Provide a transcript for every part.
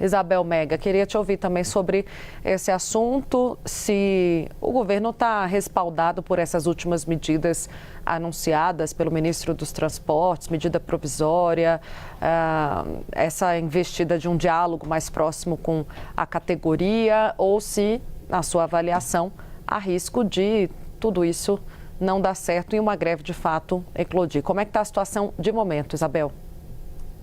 Isabel Mega, queria te ouvir também sobre esse assunto, se o governo está respaldado por essas últimas medidas anunciadas pelo ministro dos Transportes, medida provisória, essa investida de um diálogo mais próximo com a categoria, ou se, na sua avaliação, há risco de tudo isso não dar certo e uma greve de fato eclodir. Como é que está a situação de momento, Isabel?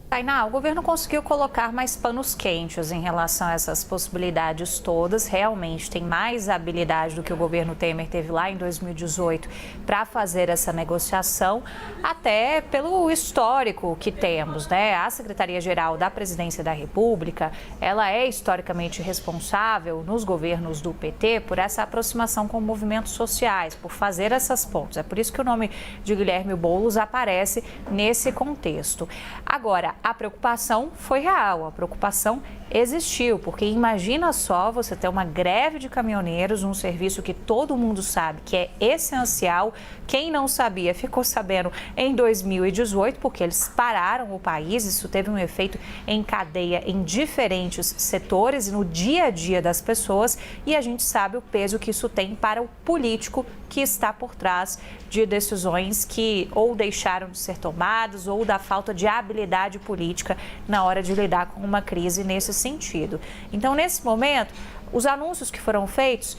Tainá, o governo conseguiu colocar mais panos quentes em relação a essas possibilidades todas. Realmente tem mais habilidade do que o governo Temer teve lá em 2018 para fazer essa negociação, até pelo histórico que temos, né? A Secretaria-Geral da Presidência da República, ela é historicamente responsável nos governos do PT por essa aproximação com movimentos sociais, por fazer essas pontes. É por isso que o nome de Guilherme Boulos aparece nesse contexto. Agora, a preocupação foi real, a preocupação existiu, porque imagina só você ter uma greve de caminhoneiros, um serviço que todo mundo sabe que é essencial. Quem não sabia ficou sabendo em 2018, porque eles pararam o país. Isso teve um efeito em cadeia em diferentes setores e no dia a dia das pessoas, e a gente sabe o peso que isso tem para o político que está por trás de decisões que ou deixaram de ser tomadas ou da falta de habilidade política na hora de lidar com uma crise nesse sentido. Então, nesse momento, os anúncios que foram feitos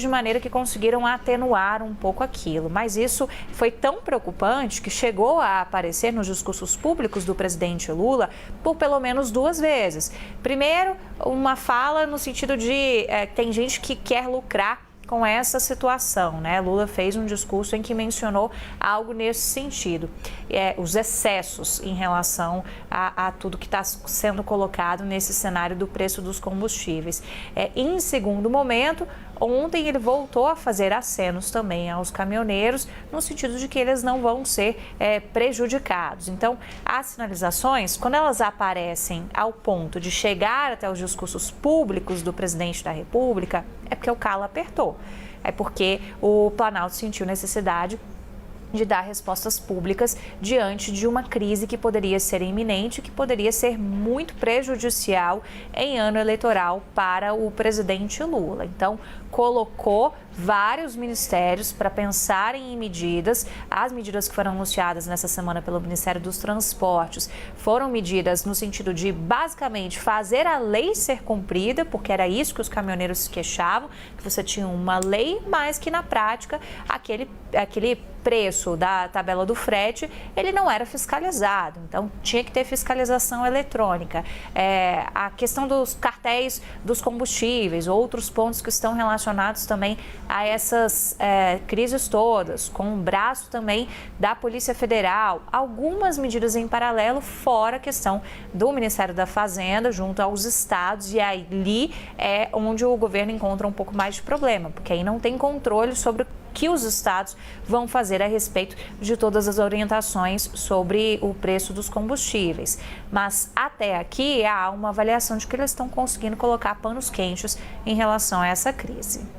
de maneira que conseguiram atenuar um pouco aquilo. Mas isso foi tão preocupante que chegou a aparecer nos discursos públicos do presidente Lula por pelo menos 2 vezes. Primeiro, uma fala no sentido de tem gente que quer lucrar com essa situação, né? Lula fez um discurso em que mencionou algo nesse sentido, os excessos em relação a tudo que está sendo colocado nesse cenário do preço dos combustíveis. Em segundo momento, ontem ele voltou a fazer acenos também aos caminhoneiros, no sentido de que eles não vão ser prejudicados. Então, as sinalizações, quando elas aparecem ao ponto de chegar até os discursos públicos do presidente da República, é porque o calo apertou. É porque o Planalto sentiu necessidade de dar respostas públicas diante de uma crise que poderia ser iminente, que poderia ser muito prejudicial em ano eleitoral para o presidente Lula. Então, colocou vários ministérios para pensarem em medidas. As medidas que foram anunciadas nessa semana pelo Ministério dos Transportes foram medidas no sentido de, basicamente, fazer a lei ser cumprida, porque era isso que os caminhoneiros se queixavam, que você tinha uma lei, mas que na prática aquele preço da tabela do frete, ele não era fiscalizado, então tinha que ter fiscalização eletrônica. A questão dos cartéis dos combustíveis, outros pontos que estão relacionados também a essas crises todas, com o braço também da Polícia Federal, algumas medidas em paralelo, fora a questão do Ministério da Fazenda, junto aos estados, e ali é onde o governo encontra um pouco mais de problema, porque aí não tem controle sobre o que os estados vão fazer a respeito de todas as orientações sobre o preço dos combustíveis. Mas até aqui há uma avaliação de que eles estão conseguindo colocar panos quentes em relação a essa crise.